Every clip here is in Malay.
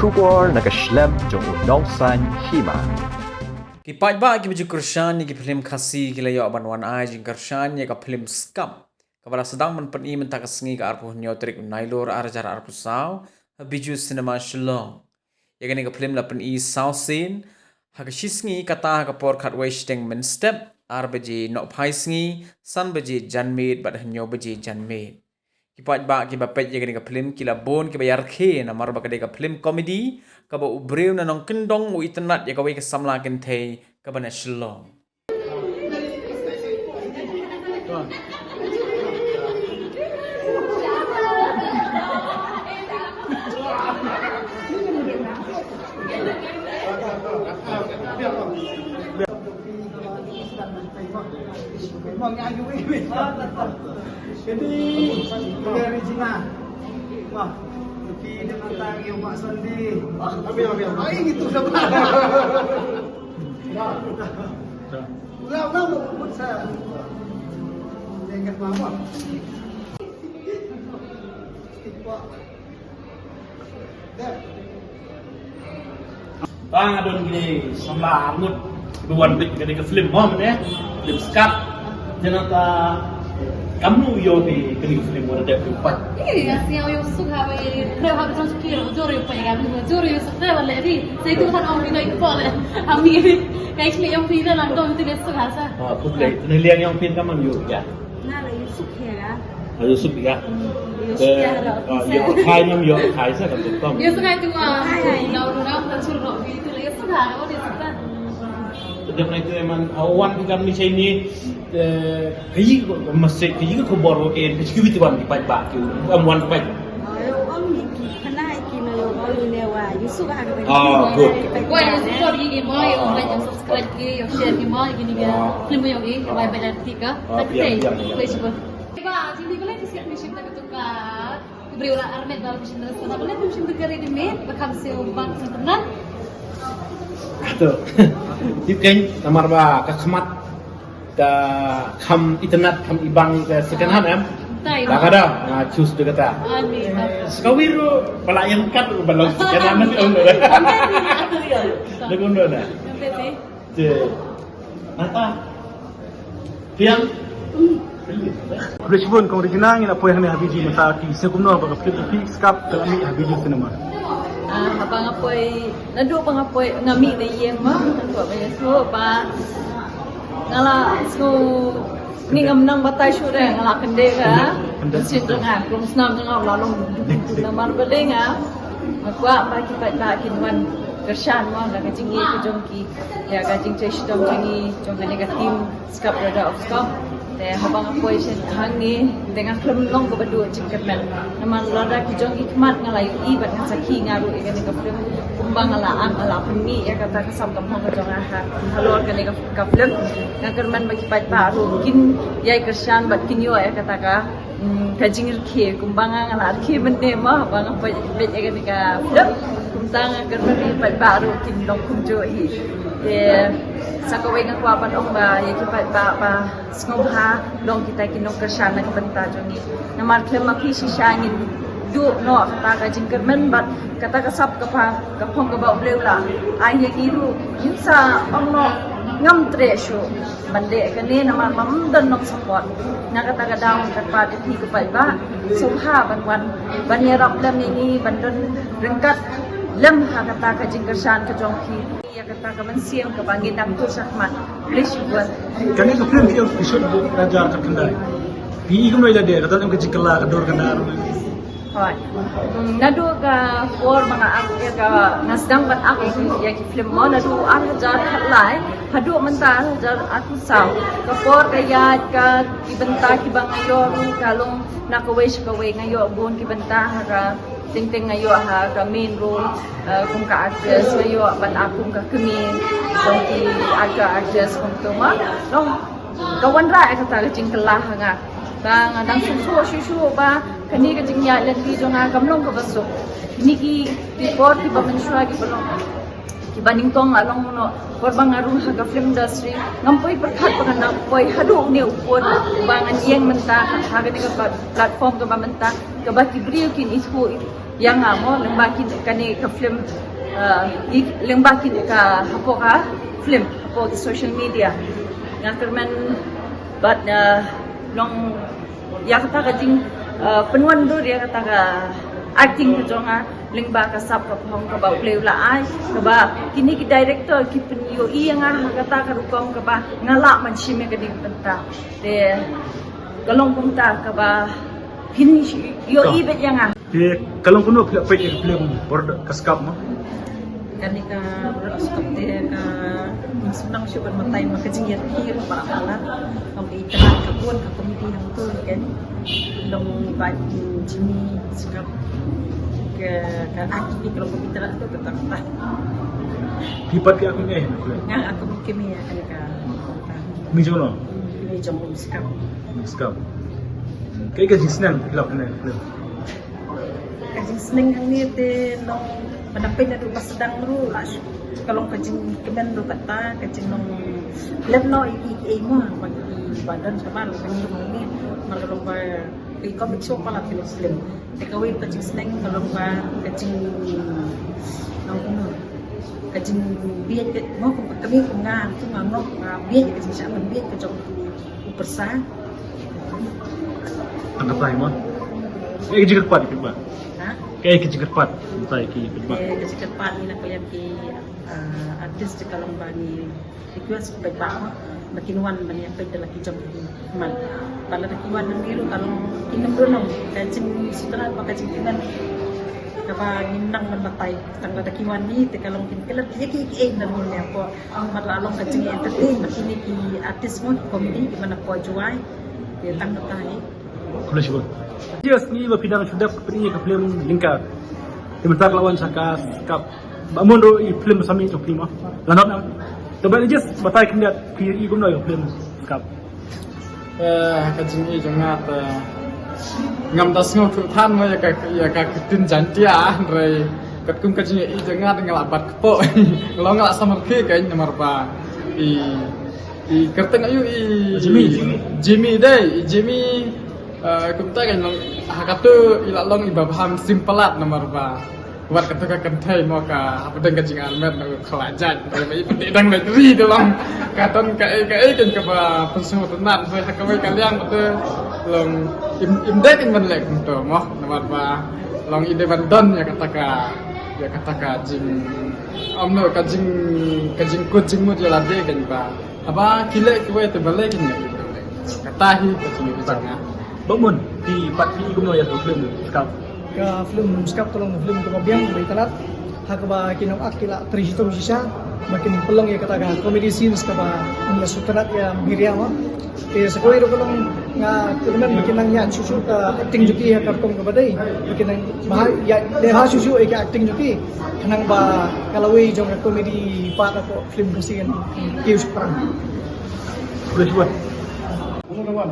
Shubor nakaslem jong unongsan hima. Kipat ba ki baju Krishan ni ki film khasi ki layo ban wan ai jing Krishan ni ka film scam. Kabala sedang men pen i men tak sengi ka arpu nyotrik nailor arjar arpu saw biju cinema Shillong. Ya gani ka film la pen i saw scene ha ka shisngi kata ka por khat wai steng men step ar baji no phai sngi san baji janmid bad hanyo baji janmid. Kipat ba ki bapet ya gani ka film kila bon ki bayar khe na mar ba ka de ka film comedy ka ba ubreu na nong kendong u internet ya ka wai ka samla ken thei ka ba na Shillong. Mengayu ini. Jadi dari Cina. Wah, lebih dengan tang yang Mak Sandi. Ambil. Ai gitu sabar. Ulang pun saya. Ingat mama. Bang adon gini sama amut duan bit gini ke film home ya film skap jangan ka kamu yo di gini film ada dek empat Iya, sih yang suka ini. Kalau habis masuk kilo, jori apa ya? Jori suka wala ini. Saya itu kan orang itu boleh. Kami ini kayak ini yang pindah langsung itu dia suka sah. pun deh ini liang yang pin kamu yo ya Nah, Yusuf ya. Yusuf ya Yusuf ya. yo kai nam yo kai sa kan tom Yusuf itu mah. Daun-daun dan suruh itu Yusuf ya. Oh dia suka. Setiap itu emang awan kan misal ini kayi masih kayi ko bor ke kayi itu wan di pajak wan pajak good. Wah, Yusuf kau ini mau yang banyak subscribe ke, yang share ke mau gini dia. Film yang ini yang banyak tiga. Tapi Facebook. Ba, jadi kalau di sini mesti kita ketukar. Beri ulah armet dalam mesti terus. Kalau mesti kita ready made, bakal sewa bank internet. Tuh, itu kan nomor ba kekhmat ke kam internet kam ibang ke second hand em. Tak ada, nah choose tu kata. Amin. Sekawiru pelayan kat balong second hand ni orang dah. Lagu dah. Sampai sih. Je. Apa? Tiang. Richmond kau original ni apa yang habiji masa ki sekumno ba film skap ke ami habiji cinema. Habang apoy nado pang apoy ngami na iyeng mo nado ba so pa ngala so ni ngam nang batay sure ngala kende ka sin nga kung snam nga lalong na marbale nga magwa pa ki pa kinwan Kershan mo na kajingi ko jongki ya kajing chestom jingi jong negative skap rada of skap habang apoy siya hangi dengan klem ko badu cingkatmen naman lada ki jong ikmat ngalayu ibat nga sakhi ngaru ikan ka film kumbang alaan ala pengi ya kata kasam kampung ka jong aha halor ka ka film ngakerman bagi pat paru kin yai Kershan bat kinyo ya kata ka kajingir ke kumbang ngala ke bende ma habang apoy bet ya ka film kumbang ngakerman pat paru kin long kumjo i sa kaway ng kwapan ong ba yakipat ba skobha long kita kinong Kershan na kabanta jongi na marklem makisi shangin du no kata ka jingkermen bat kata kasap kapong ka ba blewla ay yakiru yun sa ong no ngam tresyo bande kani na mamdan nok support na kata ka daw katpat iti kapay ba subha banwan banyerap lam ini bandan rengkat lem ha kata ka jingkershan ka jongki ya kata ka mansiam ka bangin dak tu sakmat please buat Kani ke film yang episode bu raja terkendali. Pi igno ila de kata em ke jikala ka dor kandar. hoy nadu ka for mga akya ka nasdang bat ako ya ki film mo nadu ang jar khatlai hadu manta jar aku saw ka for kaya ka ibenta ki bangayo kalong nakaway ngayo bon ki benta ka ting ngayo ha ka main role kung ka actress ngayo ban akong ka kami kung ki aga actress kung tuma long kawan ra ka ta jing kelah nga bang adang susu ba kani ka jing ya lagi jo nga kamlong ka basok ni ki report ki pamanswa ki balong ki baning tong along no por bang arun ha ka film industry ngampoy perkhat pa na poy hadu ni upon bangan iyang menta ha ka platform ka ba menta ka ba ki brio kin isku yang amo lembaki kani ka film lembaki ka hapoka film hapo di social media nga kerman but long ya kata ka jing penuan do dia kata ka acting ka jonga lingba ka sap ka phong ka ba play la ai ka ba kini ki director ki penyo nga kata ka rukong ka ba ngala man shime ka ding penta de galong punta ka ba kini yo ibet yang Di kalong kuno pila pwede film border kaskap mo. kani ka skap te ka sunang siya kan matay makajingyat ki para pala ang itahan ka pun ka komite ng to kan long bad Jimmy skap ka aki kalau komite ra to tetap Hipat ka ako ngayon. nga ako kimi kani ka Medyo no. ini jom skap Kaskap. Kaya kasi sinan pila ka na film. kajing seneng ni te nong panapin na rupa sedang ru las kalau kajing kemen ru kata kajing nong lep no iki mo bagi badan sama lu kan ni kalau ba komik show pala film te kawin kajing seneng kalau ba kajing nong kuno kajing biet mo kami kunga tu ngano biet kajing sa man biet kajong upersa Ang katay mo. Kaya kasi katpat ba? ha Kaya kasi katpat. Tay ki ba? kasi cepat ni nak lihat ki artis di kalau bani request baik banget makin wan bani apa itu lagi jam man pada kiwan niru kalau inam renang kacing setelah pakai cikinan kapa nginang menatai tangga da kiwan ni te kalau mungkin kelat dia ki dan ni apa malalong kacing entertain makin ki artis mo komedi di mana ko juai dia tang tai Kulo siya. Yes, ni ba pidang sudah pernah ke film lingkar. Sebentar lawan saka kap. Bamun do i film sami to film. Lanot na. To ba just batay kindat pi i gumno yo film kap. Kajing i jongat ngam tas ngau tu than ma ya ka tin jantia rai kat kum kajing i jongat ngalabat kepo ngalo ngala samar ke kai nomor ba i kerteng ayu i Jimmy dai Jimmy kumta kan hakatu ilalong ibabham simpelat nomor ba buat ketika kentai mau ka apa dengan kajing almet nak kelajan tapi penting negeri dalam katon kai kan ke ba pensuh tenan saya hakawai kalian betul long imdek menlek untuk mau nomor ba long ide bandon ya kata jing omno kajing kucing mu dia lade kan ba apa kilek kuwe te balik kan katahi kajing bijanga Bamun di pat pi gumno ya to film kap. Ka film skap tolong film kemudian dari talat hakaba kinong akila trisito sisa makin pelong ya kata comedy scenes kaba niya sutrat ya biria mo sekoi ro kolong nga kemen makin nang ya susu ka acting juki ya kartong ka badai makin nang ya deha susu e ka acting juki kanang ba kalaway jong comedy part ako film kasi kan kius parang Kulo siya. Ano naman?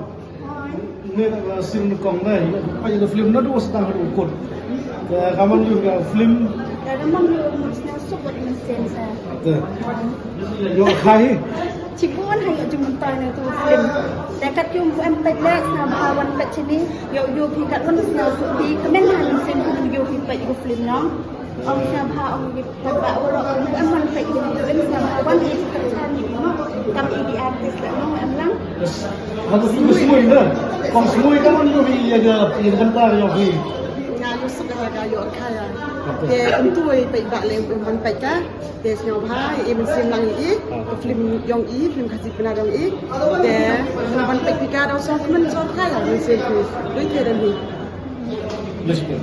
Ini adalah scene kong na, apa yang film na doon sa tangan ukod. Kaya kaman juga film. Kaya naman yung sinasukot ng sensa. Yung kaya. Cipuan hanya cuma tanya tu film. Dekat yung empat lek na bahawan kat sini, yung hikat pun sinasukot di kemenhan sen yung hikat yung film no. Ông sa ba ông tập bạo rồi ông ăn ăn phải dùng cái sa ba quan hệ tập san gì nó cầm ý artist là nó ăn lắm. Kalau film semua ini, kalau semua itu kan juga yang bentar yang ini. Ngayon sa kaya kaya. Kaya tentu ay paibak lang ang paika. Kaya sinabha, ibig film lang film yung film kasi pinarang kaya naman paikika daw sa kaman sa kaya. Kasi ito ito rin. Let's go.